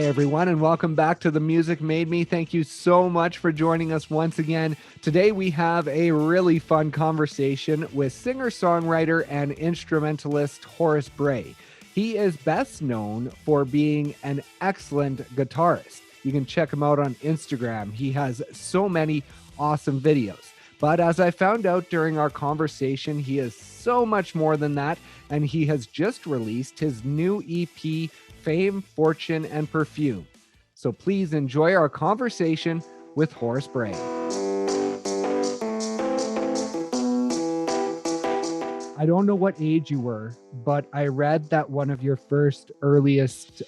Hey everyone, and welcome back to The Music Made Me. Thank you so much for joining us once again. Today we have a really fun conversation with singer-songwriter and instrumentalist Horace Bray. He is best known for being an excellent guitarist. You can check him out on Instagram. He has so many awesome videos. But as I found out during our conversation, he is so much more than that, and he has just released his new EP, Fame, Fortune, and Perfume. So please enjoy our conversation with Horace Bray. I don't know what age you were, but I read that one of your first earliest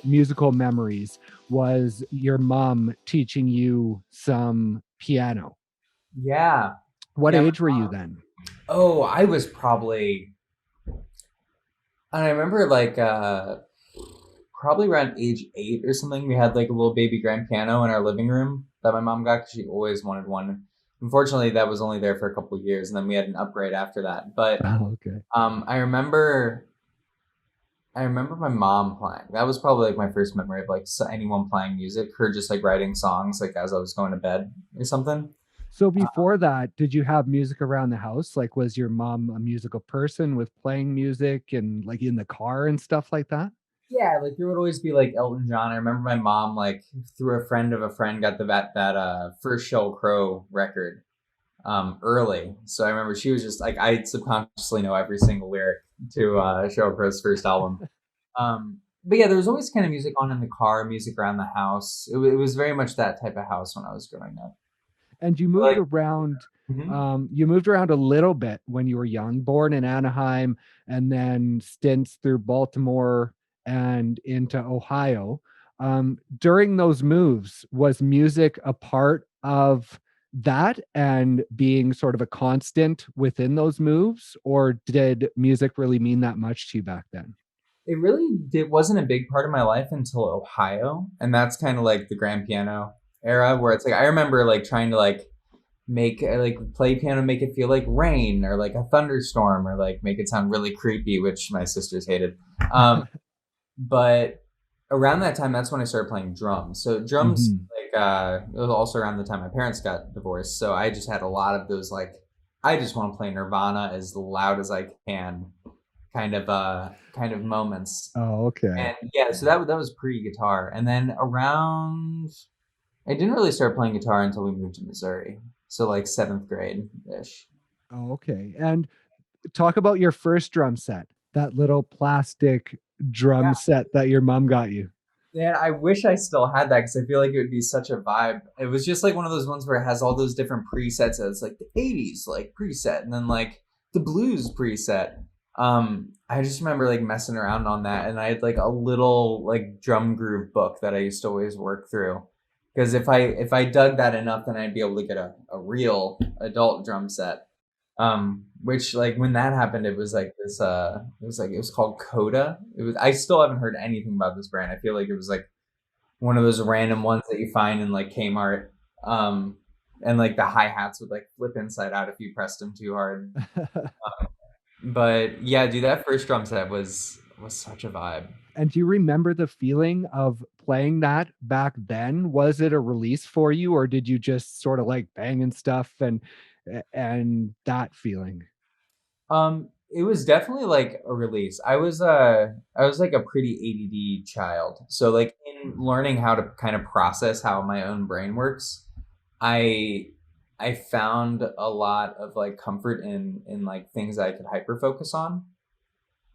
musical memories was your mom teaching you some piano. Yeah. What Yeah. age were you then? Oh, I was probably, and I remember probably around age 8 or something. We had like a little baby grand piano in our living room that my mom got because she always wanted one. Unfortunately, that was only there for a couple of years, and then we had an upgrade after that. But Oh, okay. I remember my mom playing. That was probably like my first memory of like anyone playing music. Her just like writing songs like as I was going to bed or something. So before that, did you have music around the house? Like, was your mom a musical person with playing music and like in the car and stuff like that? Yeah, like there would always be like Elton John. I remember my mom like through a friend of a friend got that first Sheryl Crow record early. So I remember she was just like I subconsciously know every single lyric to Sheryl Crow's first album. But yeah, there was always kind of music on in the car, music around the house. It was very much that type of house when I was growing up. And you moved Like, around. mhm. You moved around a little bit when you were young, born in Anaheim, and then stints through Baltimore and into Ohio. During those moves, was music a part of that and being sort of a constant within those moves, or did music really mean that much to you back then? It wasn't a big part of my life until Ohio, and that's kind of like the grand piano era where it's like I remember like trying to like make like play piano, make it feel like rain or like a thunderstorm or like make it sound really creepy, which my sisters hated. But around that time, that's when I started playing drums. So drums, Mhm. it was also around the time my parents got divorced. So I just had a lot of those like, I just want to play Nirvana as loud as I can, kind of moments. Oh, okay. And yeah, so that was pre guitar, and then around I didn't really start playing guitar until we moved to Missouri. So like seventh grade ish. Oh, okay. And talk about your first drum set, that little plastic drum set that your mom got you. Man, I wish I still had that because I feel like it would be such a vibe. It was just like one of those ones where it has all those different presets. It's like the 80s like preset and then like the blues preset. I just remember like messing around on that and I had like a little like drum groove book that I used to always work through. Because if I dug that enough, then I'd be able to get a real adult drum set. Which like when that happened, it was like this it was called Coda. It was I still haven't heard anything about this brand. I feel like it was like one of those random ones that you find in like Kmart. And like the hi-hats would like flip inside out if you pressed them too hard. But yeah, dude, that first drum set was such a vibe. And do you remember the feeling of playing that back then? Was it a release for you, or did you just sort of like banging stuff and that feeling? It was definitely like a release. I was like a pretty ADD child. So like in learning how to kind of process how my own brain works, I I found a lot of like comfort in like things that I could hyper focus on.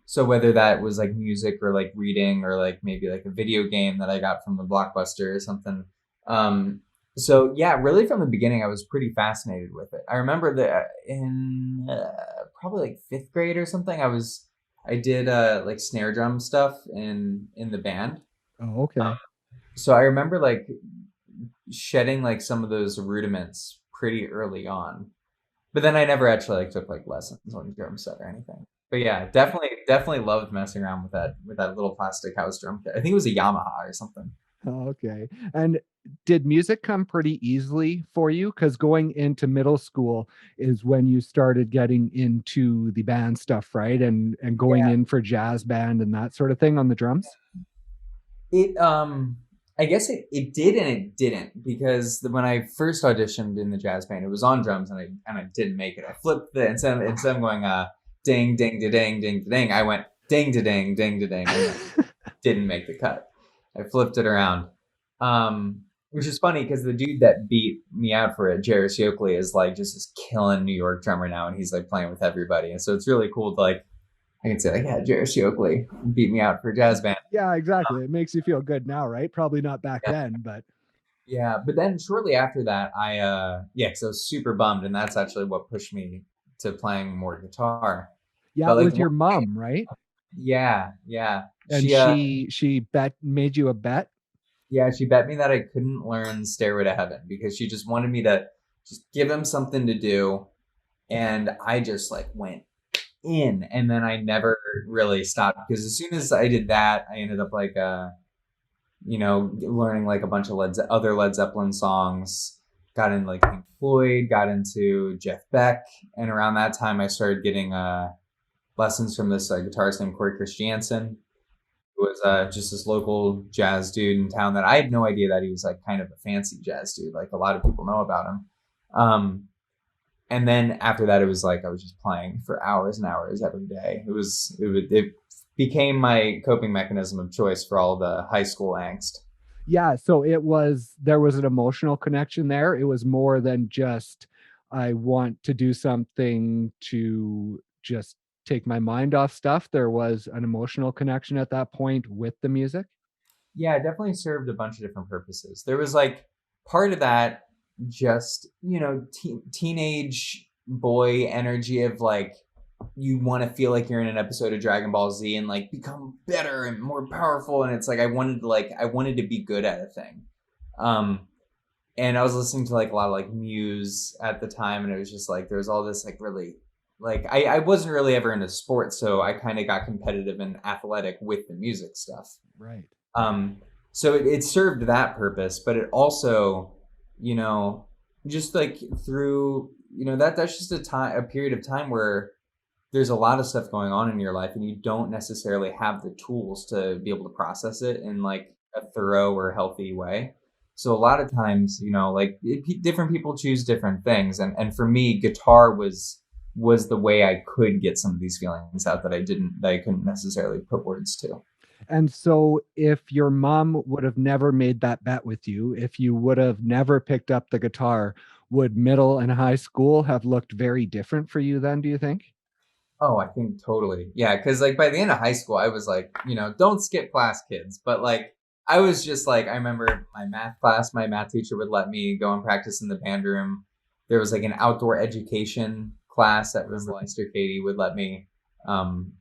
So whether that was like music or like reading or like maybe like a video game that I got from the Blockbuster or something. Um, so yeah, really from the beginning, I was pretty fascinated with it. I remember that in probably like fifth grade or something, I did like snare drum stuff in the band. Oh, okay. So I remember like shedding like some of those rudiments pretty early on. But then I never actually like took like lessons on drum set or anything. But yeah, definitely loved messing around with that little plastic house drum kit. I think it was a Yamaha or something. Oh, okay. And did music come pretty easily for you? Because going into middle school is when you started getting into the band stuff, right? And going Yeah. in for jazz band and that sort of thing on the drums? It I guess it did and it didn't, because when I first auditioned in the jazz band, it was on drums and I didn't make it. I flipped the instead of going ding ding da ding ding da ding, I went ding da ding ding da ding, and then didn't make the cut. I flipped it around. Which is funny because the dude that beat me out for it, Jairus Yokley, is like just this killing New York drummer now, and he's like playing with everybody. And so it's really cool to like I can say like, yeah, Jairus Yokley beat me out for a jazz band. Yeah, exactly. It makes you feel good now, right? Probably not back Yeah. then, but Yeah, but then shortly after that, yeah, because I was super bummed, and that's actually what pushed me to playing more guitar. yeah, But it like, was your mom, right? yeah, And she bet made you a bet. yeah, she bet me that I couldn't learn Stairway to Heaven because she just wanted me to just give him something to do, and I just like went in, and then I never really stopped because as soon as I did that, I ended up like learning like a bunch of other Led Zeppelin songs. Got into like Pink Floyd, got into Jeff Beck, and around that time I started getting lessons from this guitarist named Corey Christiansen, who was just this local jazz dude in town that I had no idea that he was like kind of a fancy jazz dude. Like a lot of people know about him. And then after that, it was like I was just playing for hours and hours every day. It became my coping mechanism of choice for all the high school angst. Yeah, so there was an emotional connection there. It was more than just I want to do something to just take my mind off stuff. There was an emotional connection at that point with the music. Yeah, it definitely served a bunch of different purposes. There was like part of that, just teenage boy energy of like you want to feel like you're in an episode of Dragon Ball Z and like become better and more powerful, and it's like I wanted to be good at a thing. Um and I was listening to like a lot of like Muse at the time, and it was just like there was all this like really like I wasn't really ever into sports, so I kind of got competitive and athletic with the music stuff. Right. Um, so it served that purpose, but it also, you know, just like through, that's just a period of time where there's a lot of stuff going on in your life and you don't necessarily have the tools to be able to process it in like a thorough or healthy way. So a lot of times, different people choose different things. And for me, guitar was the way I could get some of these feelings out that I couldn't necessarily put words to. And so if your mom would have never made that bet with you, if you would have never picked up the guitar, would middle and high school have looked very different for you then, do you think? Oh, I think totally. Yeah, because like by the end of high school, I was like, don't skip class, kids. But like, I was just like, I remember my math class, my math teacher would let me go and practice in the band room. There was like an outdoor education class that was like, Mr. Katie would let me um,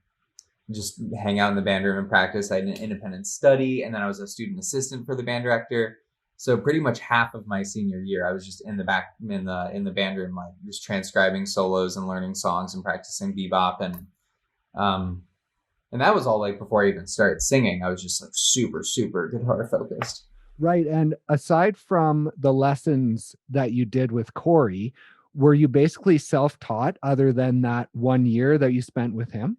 just hang out in the band room and practice. I had an independent study, and then I was a student assistant for the band director. So pretty much half of my senior year, I was just in the back in the band room, like just transcribing solos and learning songs and practicing bebop, um and that was all like before I even started singing. I was just like super super guitar focused. Right. And aside from the lessons that you did with Corey, were you basically self-taught other than that 1 year that you spent with him?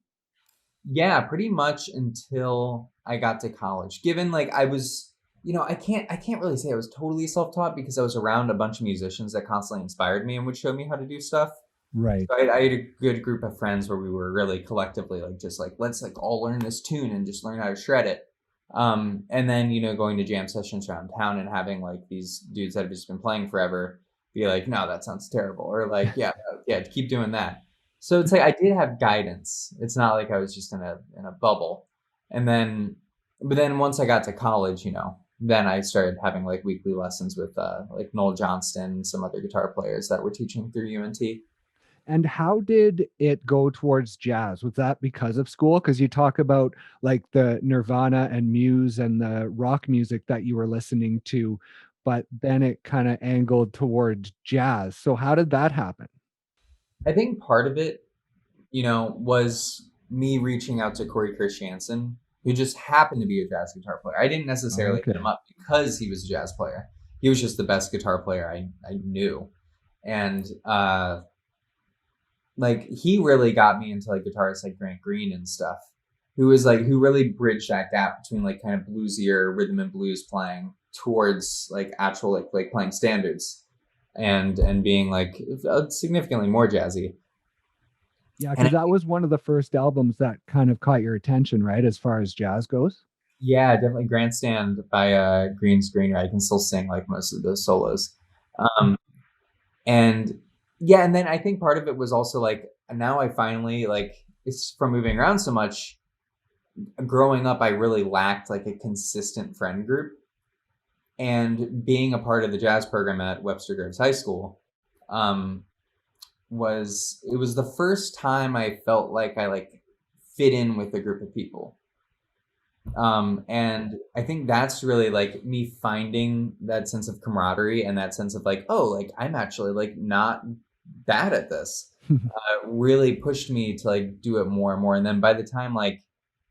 Yeah, pretty much until I got to college. Given like I was, I can't really say I was totally self-taught because I was around a bunch of musicians that constantly inspired me and would show me how to do stuff. Right. So I had a good group of friends where we were really collectively like just like let's like all learn this tune and just learn how to shred it. And then going to jam sessions around town and having like these dudes that have just been playing forever be like, no, that sounds terrible, or like, yeah, yeah, keep doing that. So it's like I did have guidance. It's not like I was just in a bubble. And then, but then once I got to college, then I started having like weekly lessons with like Noel Johnston, some other guitar players that were teaching through UNT. And how did it go towards jazz? Was that because of school? Because you talk about like the Nirvana and Muse and the rock music that you were listening to, but then it kind of angled towards jazz. So how did that happen? I think part of it, was me reaching out to Corey Christiansen, who just happened to be a jazz guitar player. I didn't necessarily hit him Okay. up because he was a jazz player. He was just the best guitar player I knew. And like he really got me into like guitarists like Grant Green and stuff. who really bridged that gap between like kind of bluesier rhythm and blues playing towards like actual like playing standards and being like significantly more jazzy. Yeah, And because that was one of the first albums that kind of caught your attention, right? As far as jazz goes. yeah, definitely Grandstand by Green Screener. I can still sing like most of those solos. Um, and yeah, and then I think part of it was also like now I finally like it's from moving around so much. Growing up, I really lacked like a consistent friend group, and being a part of the jazz program at Webster Groves High School um, was the first time I felt like I like fit in with a group of people. And I think that's really like me finding that sense of camaraderie and that sense of like, oh, like I'm actually like not bad at this. Really pushed me to like do it more and more. And then by the time like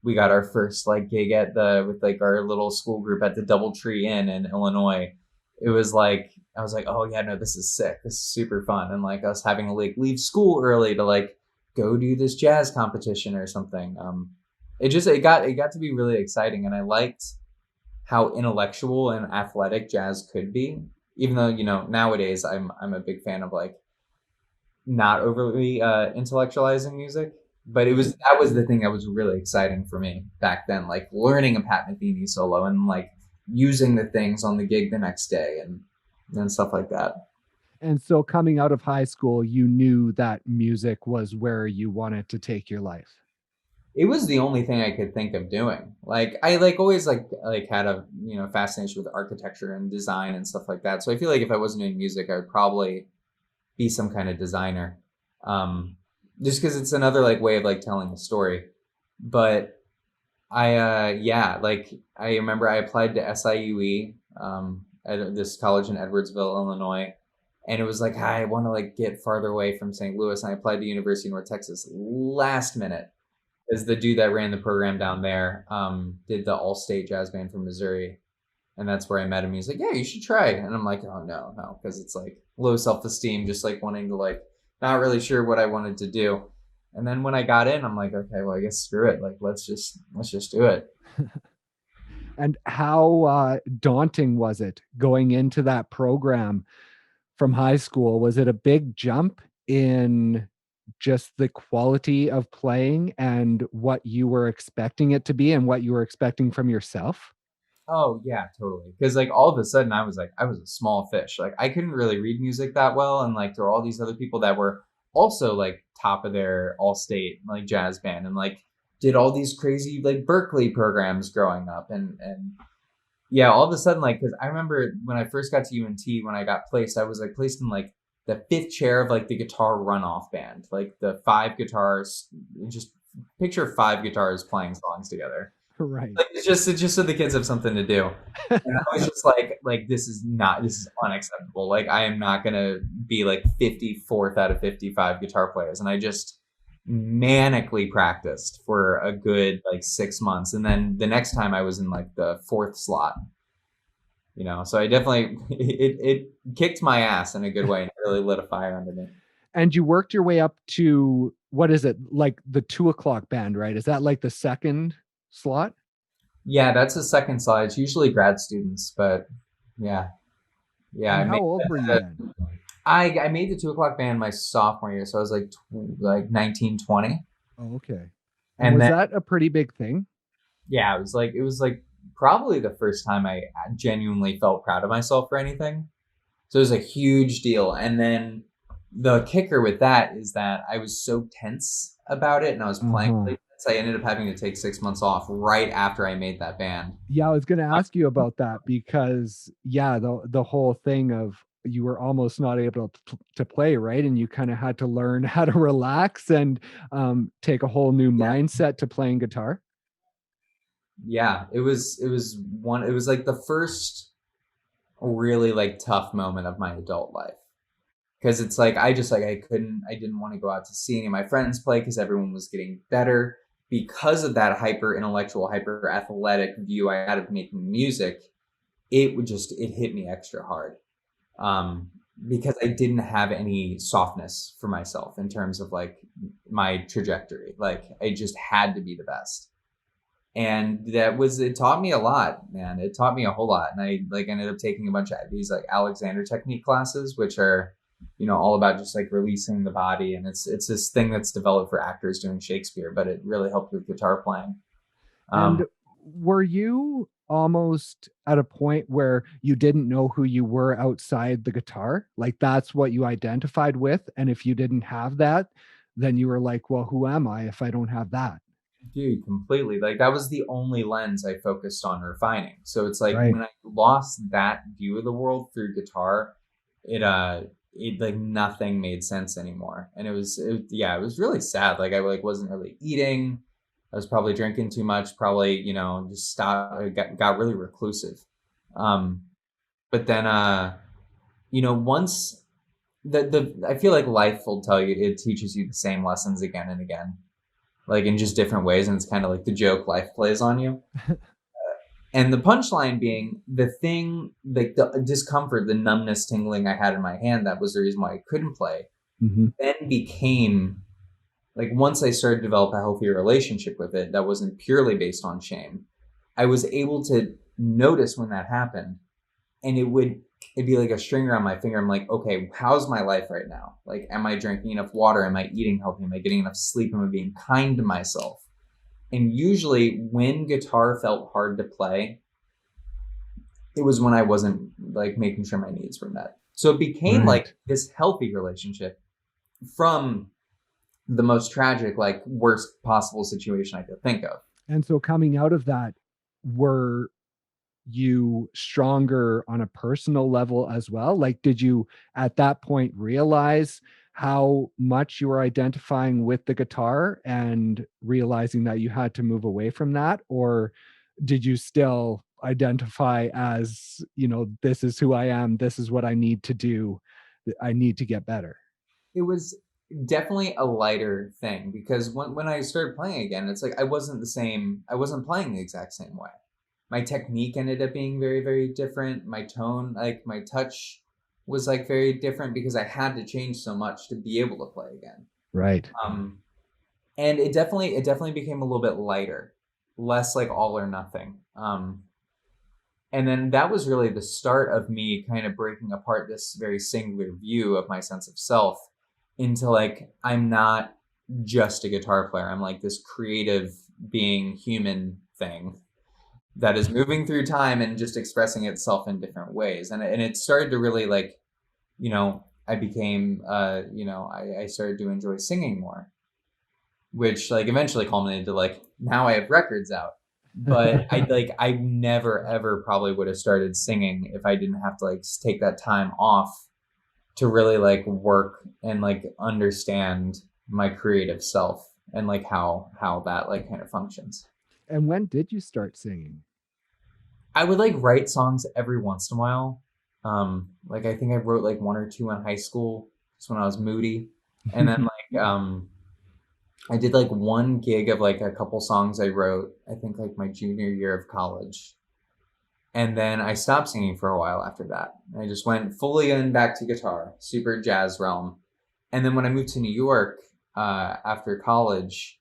we got our first like gig at the with like our little school group at the DoubleTree Inn in Illinois, it was like I was like, oh yeah, no, this is sick. This is super fun. And like us having to like leave school early to like go do this jazz competition or something. It got to be really exciting, and I liked how intellectual and athletic jazz could be. Even though nowadays I'm a big fan of like not overly intellectualizing music, but that was the thing that was really exciting for me back then, like learning a Pat Metheny solo and like using the things on the gig the next day and stuff like that. And so coming out of high school, you knew that music was where you wanted to take your life. It was the only thing I could think of doing. Like I like always like had a fascination with architecture and design and stuff like that. So I feel like if I wasn't doing music, I would probably be some kind of designer. Just because it's another like way of like telling a story. But yeah, like I remember I applied to SIUE at this college in Edwardsville, Illinois, and it was like I want to like get farther away from St. Louis, and I applied to University of North Texas last minute because the dude that ran the program down there did the all-state jazz band from Missouri, and that's where I met him. He's like, "Yeah, you should try," and I'm like, "Oh no," because it's like low self-esteem, just like wanting to like not really sure what I wanted to do. And then when I got in, I'm like, okay, well, I guess screw it. Like, let's just do it. And how daunting was it going into that program from high school? Was it a big jump in just the quality of playing and what you were expecting it to be and what you were expecting from yourself? Oh yeah, totally. Because like all of a sudden, I was a small fish. Like I couldn't really read music that well, and like there were all these other people that were also like top of their all-state like jazz band and like did all these crazy like Berkeley programs growing up and yeah, all of a sudden, like, because I remember when I first got to UNT, when I got placed, I was like placed in like the fifth chair of like the guitar runoff band, like the five guitars. Just picture five guitars playing songs together. Right. Like it's just so the kids have something to do. And I was just like this is unacceptable. Like I am not gonna be like 54th out of 55 guitar players, and I just manically practiced for a good like 6 months, and then the next time I was in like the fourth slot. So I definitely it kicked my ass in a good way and really lit a fire under me. And you worked your way up to what is it, like the 2 o'clock band, right? Is that like the second slot? Yeah, that's the second slot. It's usually grad students, but yeah, yeah. And how old were you then? I made the 2 o'clock band my sophomore year, so I was like 19, 20. Oh, okay. And And was then that a pretty big thing? yeah, it was like probably the first time I genuinely felt proud of myself for anything. So it was a huge deal. And then the kicker with that is that I was so tense about it and I was playing Uh-huh. really tense, I ended up having to take 6 months off right after I made that band. Yeah, I was going to ask you about that because yeah, the whole thing of you were almost not able to play, right? And you kind of had to learn how to relax and take a whole new Yeah. mindset to playing guitar. Yeah. It was like the first really like tough moment of my adult life. Because it's like I didn't want to go out to see any of my friends play because everyone was getting better. Because of that hyper intellectual, hyper athletic view I had of making music, it hit me extra hard. Um, because I didn't have any softness for myself in terms of like my trajectory. Like I just had to be the best. And it taught me a lot, man. It taught me a whole lot. And I like ended up taking a bunch of these like Alexander technique classes, which are, all about just like releasing the body. And it's this thing that's developed for actors doing Shakespeare, but it really helped with guitar playing. And Um, were you almost at a point where you didn't know who you were outside the guitar? Like that's what you identified with. And if you didn't have that, then you were like, well, who am I if I don't have that? Dude, completely. Like that was the only lens I focused on refining. So it's like Right. when I lost that view of the world through guitar, it like nothing made sense anymore. And yeah, it was really sad. Like I like wasn't really eating. I was probably drinking too much, probably, just stopped, got really reclusive. Um, but then once the I feel like life will tell you, it teaches you the same lessons again and again, like in just different ways, and it's kind of like the joke life plays on you. And the punchline being the thing, like the discomfort, the numbness, tingling I had in my hand, that was the reason why I couldn't play, Mhm. then became like, once I started to develop a healthier relationship with it that wasn't purely based on shame, I was able to notice when that happened, and it'd be like a string around my finger. I'm like, okay, how's my life right now? Like, am I drinking enough water? Am I eating healthy? Am I getting enough sleep? Am I being kind to myself? And usually when guitar felt hard to play, it was when I wasn't like making sure my needs were met. So it became like Right. this healthy relationship from the most tragic, like worst possible situation I could think of. And so coming out of that, were you stronger on a personal level as well? Like, did you at that point realize how much you were identifying with the guitar and realizing that you had to move away from that? Or did you still identify as, this is who I am, this is what I need to do, I need to get better? It was definitely a lighter thing because when I started playing again, it's like I wasn't the same. I wasn't playing the exact same way. My technique ended up being very, very different. My tone, like my touch, was like very different because I had to change so much to be able to play again. Right. Um, and it definitely became a little bit lighter, less like all or nothing. And then that was really the start of me kind of breaking apart this very singular view of my sense of self into like, I'm not just a guitar player. I'm like this creative being, human thing that is moving through time and just expressing itself in different ways. And it started to really like, I became, I started to enjoy singing more, which like eventually culminated to like, now I have records out. But I never ever probably would have started singing if I didn't have to like take that time off to really like work and like understand my creative self and like how that like kind of functions. And when did you start singing? I would like write songs every once in a while. Like I think I wrote like one or two in high school, just when I was moody. And then like I did like one gig of like a couple songs I wrote, I think like my junior year of college. And then I stopped singing for a while after that. I just went fully in back to guitar, super jazz realm. And then when I moved to New York after college,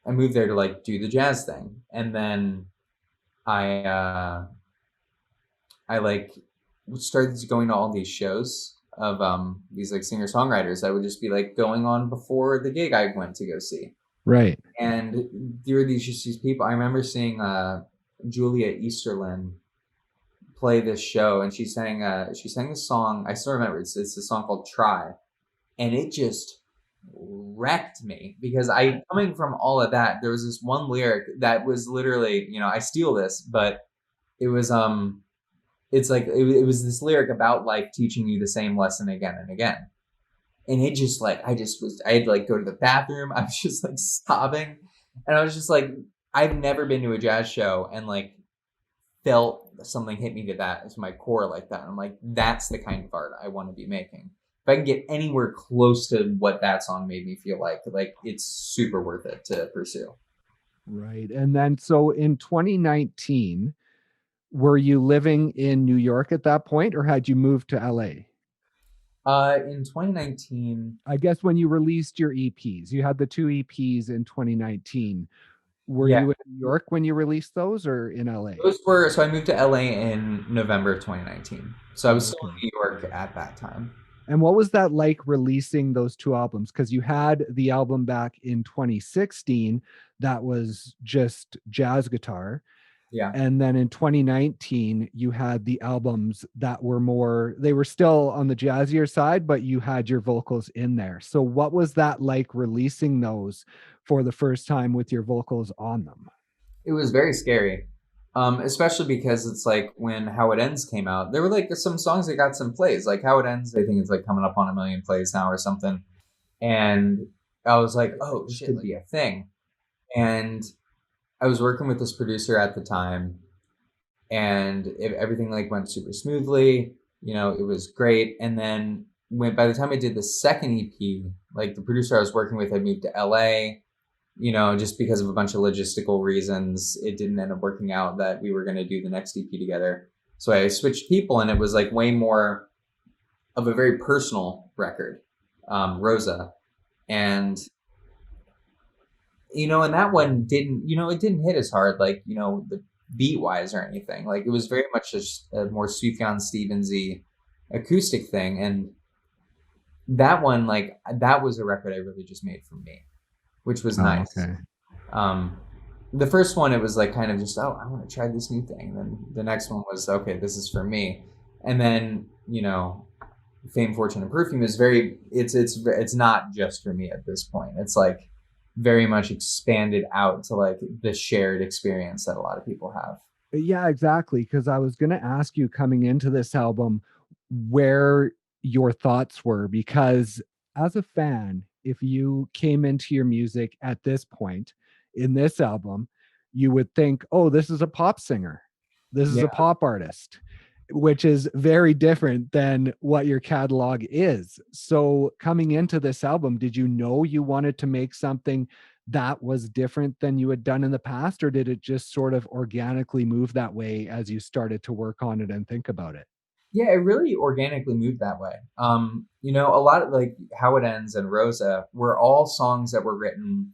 I moved there to like do the jazz thing. And then I I like started going to all these shows of these like singer songwriters that would just be like going on before the gig I went to go see. Right. And there were these people. I remember seeing Julia Easterlin play this show, and she sang this song. I still remember it's a song called "Try," and it just wrecked me because I, coming from all of that, there was this one lyric that was literally, I steal this, but it was it's like it was this lyric about life teaching you the same lesson again and again. And it just like I had to like go to the bathroom. I was just like sobbing. And I was just like, I've never been to a jazz show and like felt something hit me to my core like that. I'm like, that's the kind of art I want to be making. If I can get anywhere close to what that song made me feel like it's super worth it to pursue. Right. And then so in 2019, were you living in New York at that point or had you moved to LA? In 2019, I guess when you released your EPs, you had the two EPs in 2019. Were Yeah, you in New York when you released those, or in LA? those were so I moved to LA in November of 2019. So I was still Okay. in New York at that time. And what was that like releasing those two albums? Because you had the album back in 2016 that was just jazz guitar. Yeah. And then in 2019, you had the albums that were more, they were still on the jazzier side, but you had your vocals in there. So, what was that like releasing those for the first time with your vocals on them? It was very scary. Especially because it's like when How It Ends came out, there were like some songs that got some plays. Like How It Ends, I think it's like coming up on 1 million plays now or something. And I was like, oh, this could be a thing. And I was working with this producer at the time, and everything like went super smoothly. It was great. And then by the time I did the second EP, like the producer I was working with had moved to LA. Just because of a bunch of logistical reasons, it didn't end up working out that we were going to do the next EP together. So I switched people, and it was like way more of a very personal record, Rosa. And, and that one didn't, it didn't hit as hard, like, the beat wise or anything. Like it was very much just a more Sufjan Stevens-y acoustic thing. And that one, like, that was a record I really just made for me, which was Oh, nice. okay. Um, the first one, it was like kind of just, oh, I want to try this new thing. And then the next one was, okay, this is for me. And then, Fame, Fortune, and Perfume is it's not just for me at this point. It's like very much expanded out to like the shared experience that a lot of people have. Yeah, exactly. Because I was going to ask you coming into this album where your thoughts were, because as a fan, if you came into your music at this point in this album, you would think, oh, this is a pop singer, this is Yeah. a pop artist, which is very different than what your catalog is. So, coming into this album, did you know you wanted to make something that was different than you had done in the past, or did it just sort of organically move that way as you started to work on it and think about it? Yeah, it really organically moved that way. A lot of like How It Ends and Rosa were all songs that were written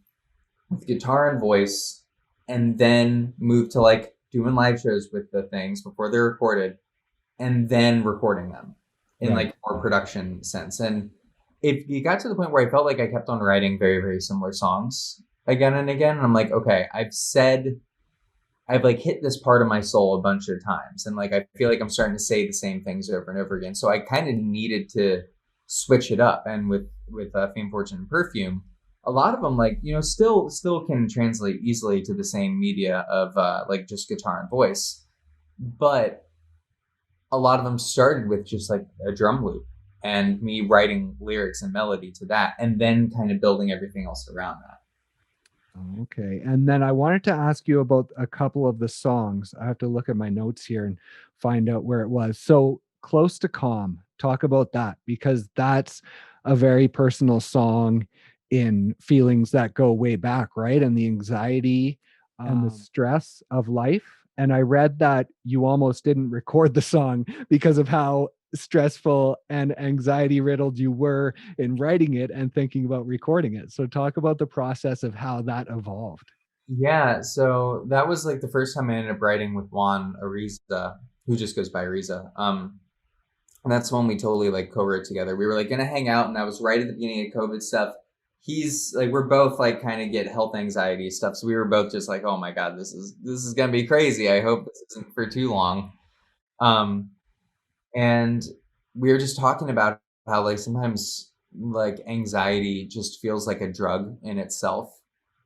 with guitar and voice, and then moved to like doing live shows with the things before they're recorded, and then recording them in Right. like more production sense. And it got to the point where I felt like I kept on writing very, very similar songs again and again. And I'm like, okay, I've like hit this part of my soul a bunch of times. And like, I feel like I'm starting to say the same things over and over again. So I kind of needed to switch it up. And with Fame, Fortune, and Perfume, a lot of them like, still can translate easily to the same media of like just guitar and voice. But a lot of them started with just like a drum loop and me writing lyrics and melody to that, and then kind of building everything else around that. Okay. And then I wanted to ask you about a couple of the songs. I have to look at my notes here and find out where it was. So, Close to Calm, talk about that, because that's a very personal song in feelings that go way back, right? And the anxiety and the stress of life. And I read that you almost didn't record the song because of how stressful and anxiety riddled you were in writing it and thinking about recording it. So talk about the process of how that evolved. Yeah, so that was like the first time I ended up writing with Juan Ariza, who just goes by Ariza. And that's when we totally like co-wrote together. We were like gonna hang out, and that was right at the beginning of COVID stuff. He's like, we're both like kind of get health anxiety stuff, so we were both just like, oh my god, this is gonna be crazy. I hope this isn't for too long. Um, and we were just talking about how like sometimes like anxiety just feels like a drug in itself,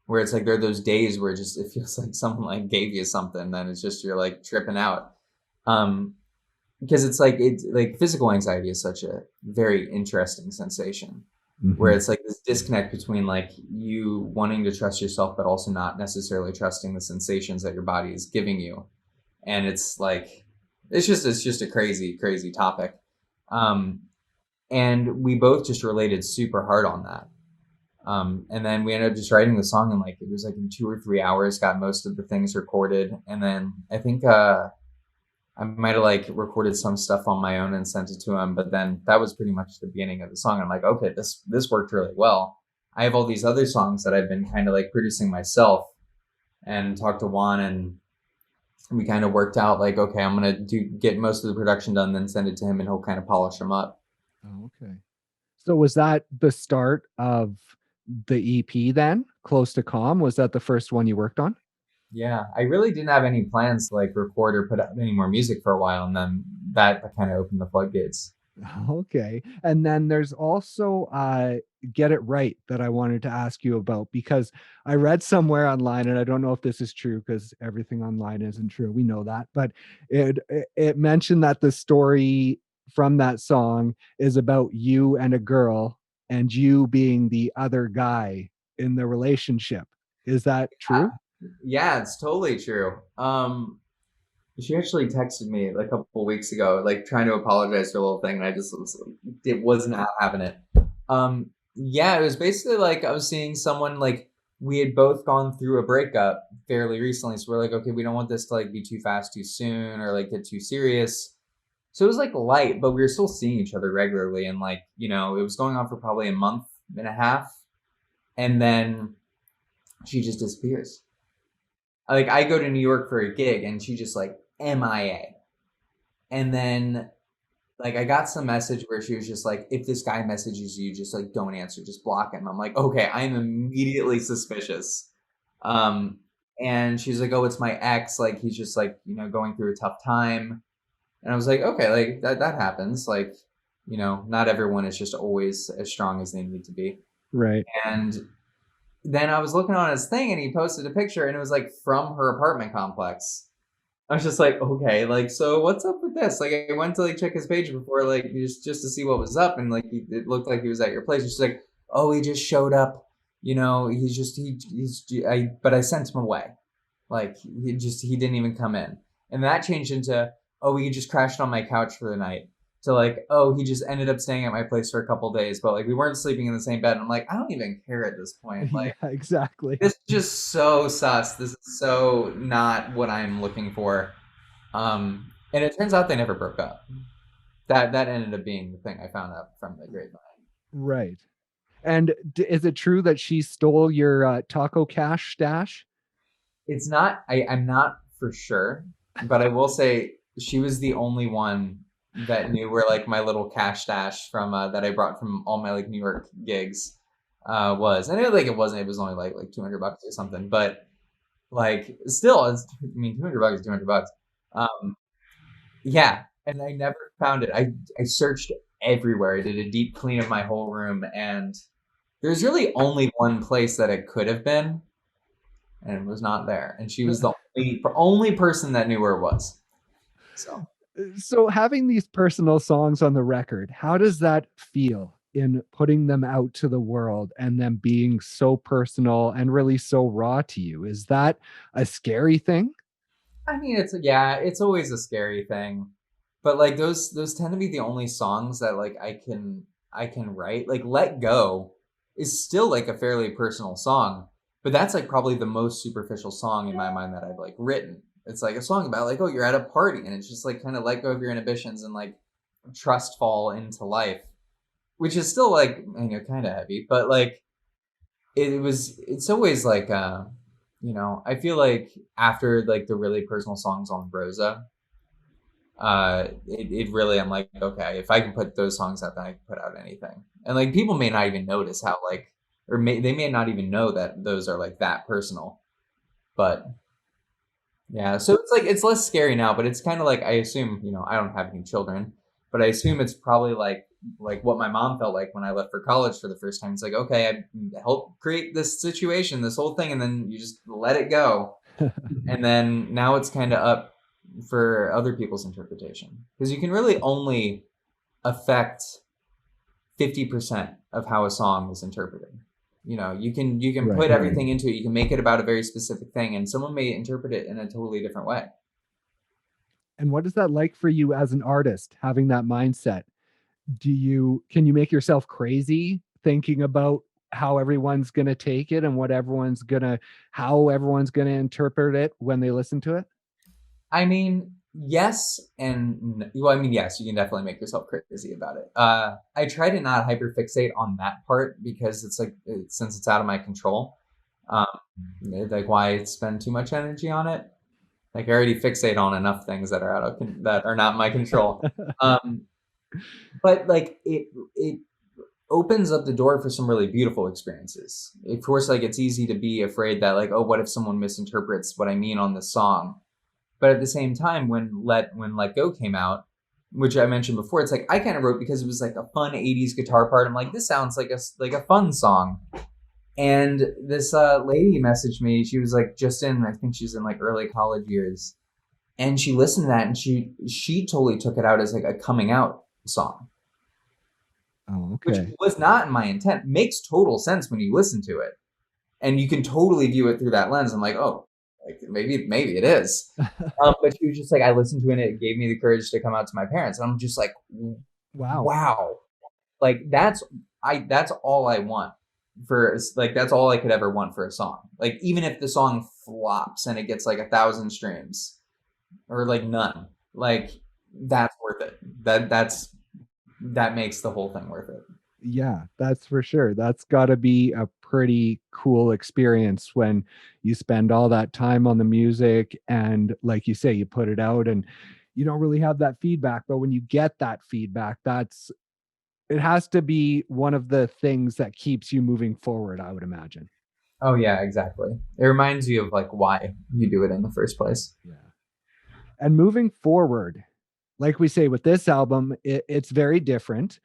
where it's like there are those days where it feels like someone like gave you something, then it's just you're like tripping out. Um, because it's like physical anxiety is such a very interesting sensation, where Mhm. it's like this disconnect between like you wanting to trust yourself but also not necessarily trusting the sensations that your body is giving you. And it's like it's just a crazy topic. um and we both just related super hard on that. And then we ended up just writing the song, and like it was like in 2 or 3 hours got most of the things recorded. And then I think I might have like recorded some stuff on my own and sent it to him, but then that was pretty much the beginning of the song. I'm like, okay, this worked really well. I have all these other songs that I've been kind of like producing myself, and talked to Juan, and we kind of worked out like, okay, I'm gonna get most of the production done, then send it to him, and he'll kind of polish them up. Oh, okay. So was that the start of the EP then? Close to Calm? Was that the first one you worked on? Yeah, I really didn't have any plans to like record or put out any more music for a while, and then that kind of opened the floodgates. Okay. And then there's also Get It Right that I wanted to ask you about because I read somewhere online, and I don't know if this is true because everything online isn't true. We know that, but it mentioned that the story from that song is about you and a girl and you being the other guy in the relationship. Is that true? Yeah, it's totally true. She actually texted me like a couple of weeks ago, like trying to apologize for a little thing, and I just was like, it was not having it. Yeah, it was basically like I was seeing someone like we had both gone through a breakup fairly recently, so we're like, okay, we don't want this to like be too fast, too soon, or like get too serious. So it was like light, but we were still seeing each other regularly, and like it was going on for probably a month and a half, and then she just disappears. Like I go to New York for a gig, and she just like MIA. And then like I got some message where she was just like, if this guy messages you, just like don't answer, just block him. I'm like, okay, I am immediately suspicious. Um, and she's like, oh, it's my ex. Like he's just like going through a tough time. And I was like, okay, like that happens. Like not everyone is just always as strong as they need to be. Right. And then I was looking on his thing, and he posted a picture, and it was like from her apartment complex. I was just like, okay, like, so what's up with this? Like, I went to like check his page before, like, just to see what was up, and like, it looked like he was at your place. She's like, oh, he just showed up. But I sent him away. Like, he didn't even come in, and that changed into, oh, he just crashed on my couch for the night. To like, oh, he just ended up staying at my place for a couple days, but like, we weren't sleeping in the same bed. And I'm like, I don't even care at this point. Yeah, Like, exactly. this is just so sus. This is so not what I'm looking for. And it turns out they never broke up. That ended up being the thing I found out from the grapevine. Right. And is it true that she stole your taco cash stash? It's not. I'm not for sure, but I will say she was the only one that knew where like my little cash stash from that I brought from all my like New York gigs was. And it wasn't. It was only like $200 or something, but like still, I mean, $200 is $200. Um, Yeah, and I never found it. I searched everywhere. I did a deep clean of my whole room, and there's really only one place that it could have been, and it was not there. And she was the only person that knew where it was. So So having these personal songs on the record, how does that feel in putting them out to the world and them being so personal and really so raw to you? Is that a scary thing? I mean, it's always a scary thing, but like those tend to be the only songs that like I can write. Like Let Go is still like a fairly personal song, but that's like probably the most superficial song in my mind that I've like written. It's like a song about like, oh, you're at a party, and it's just like kind of let go of your inhibitions and like trust fall into life, which is still like kind of heavy, but like it's always like I feel like after like the really personal songs on Brosa, it really, I'm like, okay, if I can put those songs out, then I can put out anything. And like people may not even notice how like, they may not even know that those are like that personal. But yeah, so it's like it's less scary now, but it's kind of like I assume, I don't have any children, but I assume it's probably like what my mom felt like when I left for college for the first time. It's like, okay, I helped create this situation, this whole thing, and then you just let it go. And then now it's kind of up for other people's interpretation, because you can really only affect 50% of how a song is interpreted. You can Right. put everything into it. You can make it about a very specific thing, and someone may interpret it in a totally different way. And what is that like for you as an artist, having that mindset? Can you make yourself crazy thinking about how everyone's going to take it and how everyone's going to interpret it when they listen to it? I mean, yes, and well, I mean, yes, you can definitely make yourself crazy about it. I try to not hyperfixate on that part, because it's like since it's out of my control. Um, like why spend too much energy on it? Like I already fixate on enough things that are that are not my control. Um, but like it opens up the door for some really beautiful experiences. Of course, like it's easy to be afraid that like, oh, what if someone misinterprets what I mean on this song? But at the same time, when Let Go came out, which I mentioned before, it's like I kind of wrote because it was like a fun '80s guitar part. I'm like, this sounds like a fun song. And this lady messaged me. She was like just in, I think she's in like early college years, and she listened to that and she totally took it out as like a coming out song, Oh, which okay. was not my intent. Makes total sense when you listen to it, and you can totally view it through that lens. I'm like, oh, like maybe it is. But she was just like, I listened to it and it gave me the courage to come out to my parents. And I'm just like, Wow. wow, like that's all I want for, like that's all I could ever want for a song. Like even if the song flops and it gets like 1,000 streams or like none, like that's worth it. That makes the whole thing worth it. Yeah, that's for sure. That's got to be a pretty cool experience when you spend all that time on the music and, like you say, you put it out and you don't really have that feedback. But when you get that feedback, it has to be one of the things that keeps you moving forward, I would imagine. Oh yeah, exactly. It reminds you of like why you do it in the first place. Yeah. And moving forward, like we say with this album, it's very different.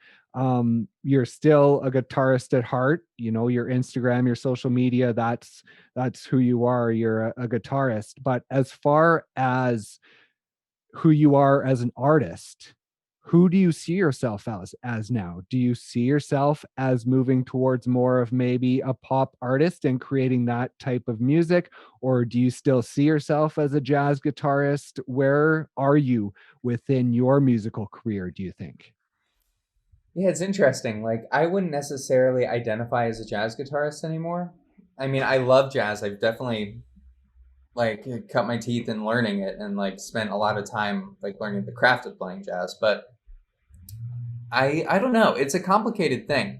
You're still a guitarist at heart. You know, your Instagram, your social media, that's who you are. You're a guitarist. But as far as who you are as an artist, who do you see yourself as now? Do you see yourself as moving towards more of maybe a pop artist and creating that type of music, or do you still see yourself as a jazz guitarist? Where are you within your musical career, do you think? Yeah, it's interesting. Like I wouldn't necessarily identify as a jazz guitarist anymore. I mean, I love jazz. I've definitely like cut my teeth in learning it and like spent a lot of time like learning the craft of playing jazz, but I don't know. It's a complicated thing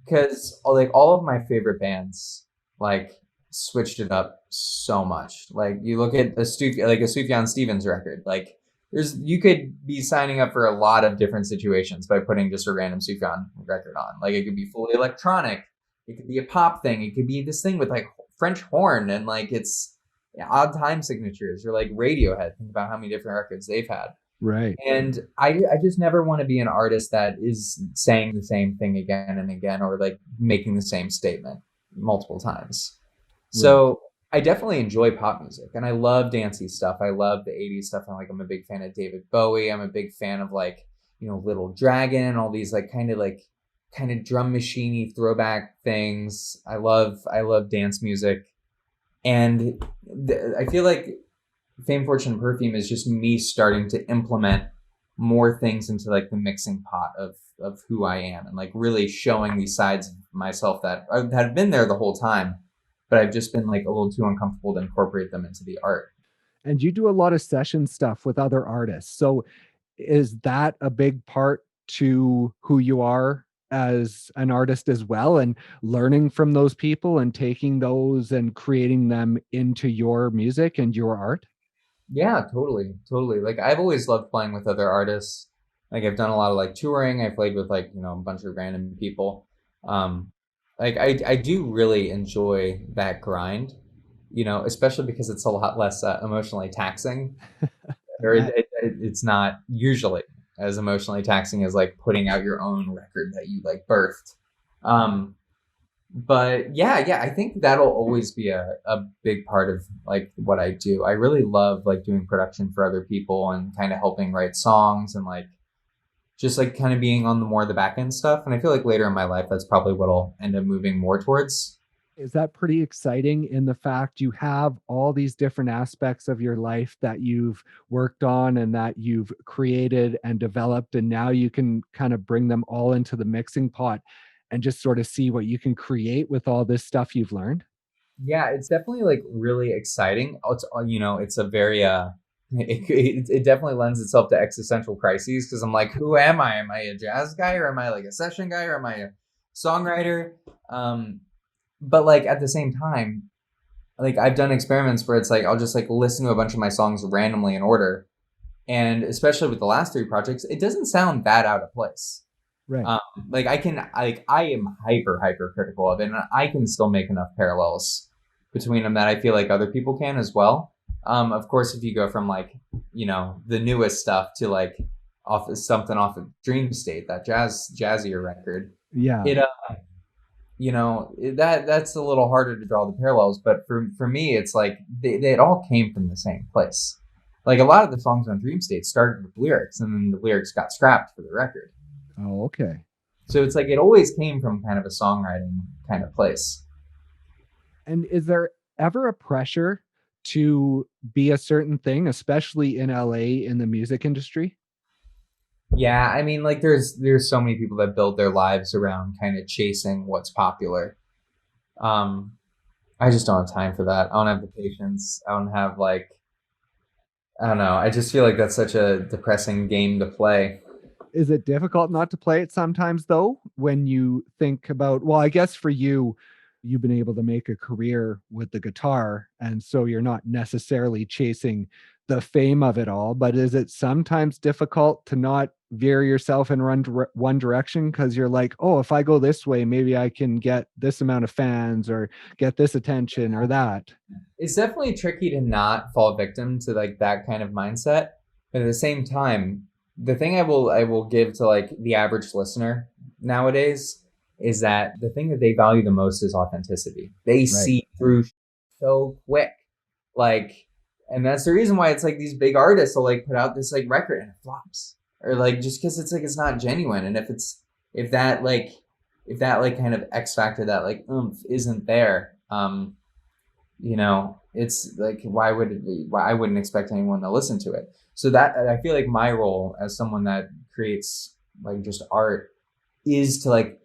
because like all of my favorite bands like switched it up so much. Like you look at a Sufjan Stevens record, like there's you could be signing up for a lot of different situations by putting just a random Sufjan record on. Like it could be fully electronic, it could be a pop thing, it could be this thing with like French horn and like it's odd time signatures or like Radiohead. Think about how many different records they've had. Right. And I just never want to be an artist that is saying the same thing again and again or like making the same statement multiple times. Right. So I definitely enjoy pop music and I love dancey stuff. I love the 80s stuff. I'm a big fan of David Bowie. I'm a big fan of like, Little Dragon and all these like kind of drum machiney throwback things. I love dance music. And I feel like Fame, Fortune, and Perfume is just me starting to implement more things into like the mixing pot of who I am and like really showing these sides of myself that have been there the whole time, but I've just been like a little too uncomfortable to incorporate them into the art. And you do a lot of session stuff with other artists. So is that a big part to who you are as an artist as well, and learning from those people and taking those and creating them into your music and your art? Yeah, totally, totally. Like I've always loved playing with other artists. Like I've done a lot of like touring. I played with like a bunch of random people. Um, like I do really enjoy that grind. Especially because it's a lot less emotionally taxing, I or bet. it's not usually as emotionally taxing as like putting out your own record that you like birthed. Um, but yeah, I think that'll always be a big part of like what I do. I really love like doing production for other people and kind of helping write songs and like just like kind of being on the more the back end stuff. And I feel like later in my life, that's probably what I'll end up moving more towards. Is that pretty exciting in the fact you have all these different aspects of your life that you've worked on and that you've created and developed, and now you can kind of bring them all into the mixing pot and just sort of see what you can create with all this stuff you've learned? Yeah, it's definitely like really exciting. It's a very it definitely lends itself to existential crises because I'm like, who am I? Am I a jazz guy or am I like a session guy or am I a songwriter? But like at the same time, like I've done experiments where it's like I'll just like listen to a bunch of my songs randomly in order, and especially with the last three projects, it doesn't sound that out of place. Right. Um, like I am hyper critical of it, and I can still make enough parallels between them that I feel like other people can as well. Of course, if you go from like the newest stuff to like something off of Dream State, that jazzier record, Yeah. it that's a little harder to draw the parallels. But for me, it's like it all came from the same place. Like a lot of the songs on Dream State started with lyrics, and then the lyrics got scrapped for the record. Oh, okay. So it's like it always came from kind of a songwriting kind of place. And is there ever a pressure to be a certain thing, especially in LA in the music industry? Yeah, I mean, like there's so many people that build their lives around kind of chasing what's popular. Um, I just don't have time for that. I don't have the patience. I don't have like I don't know. I just feel like that's such a depressing game to play. Is it difficult not to play it sometimes though, when you think about, well, I guess for you, you've been able to make a career with the guitar, and so you're not necessarily chasing the fame of it all, but is it sometimes difficult to not veer yourself in one direction because you're like, oh, if I go this way, maybe I can get this amount of fans or get this attention or that? It's definitely tricky to not fall victim to like that kind of mindset. But at the same time, the thing I will give to like the average listener nowadays is that the thing that they value the most is authenticity. They Right. see through so quick. Like and that's the reason why it's like these big artists will like put out this like record and it flops. Or like just because it's like it's not genuine. And if that like if that like kind of X factor, that like oomph isn't there, it's like why would it be? Why I wouldn't expect anyone to listen to it. So that I feel like my role as someone that creates like just art is to like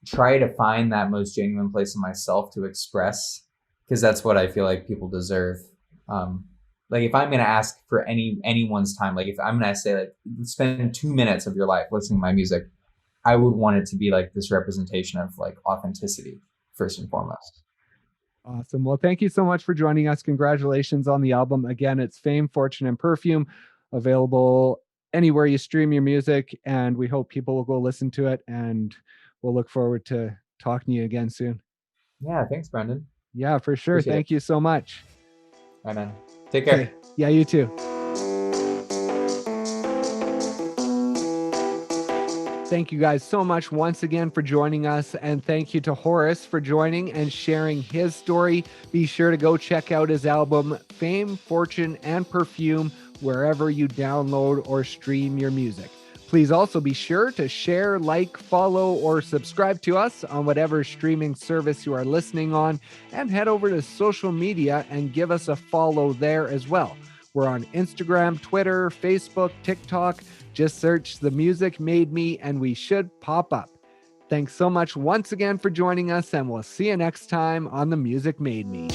try to find that most genuine place in myself to express, because that's what I feel like people deserve. Like if I'm gonna ask for anyone's time, like if I'm gonna say like spend 2 minutes of your life listening to my music, I would want it to be like this representation of like authenticity first and foremost. Awesome. Well, thank you so much for joining us. Congratulations on the album. Again, it's Fame, Fortune, and Perfume, available anywhere you stream your music. And we hope people will go listen to it. And we'll look forward to talking to you again soon. Yeah, thanks, Brendan. Yeah, for sure. Appreciate it. Thank you so much. All right, man. Take Okay. care. Yeah, you too. Thank you guys so much once again for joining us. And thank you to Horace for joining and sharing his story. Be sure to go check out his album, Fame, Fortune, and Perfume, wherever you download or stream your music. Please also be sure to share, like, follow, or subscribe to us on whatever streaming service you are listening on, and head over to social media and give us a follow there as well. We're on Instagram, Twitter, Facebook, TikTok. Just search The Music Made Me and we should pop up. Thanks so much once again for joining us, and we'll see you next time on The Music Made Me.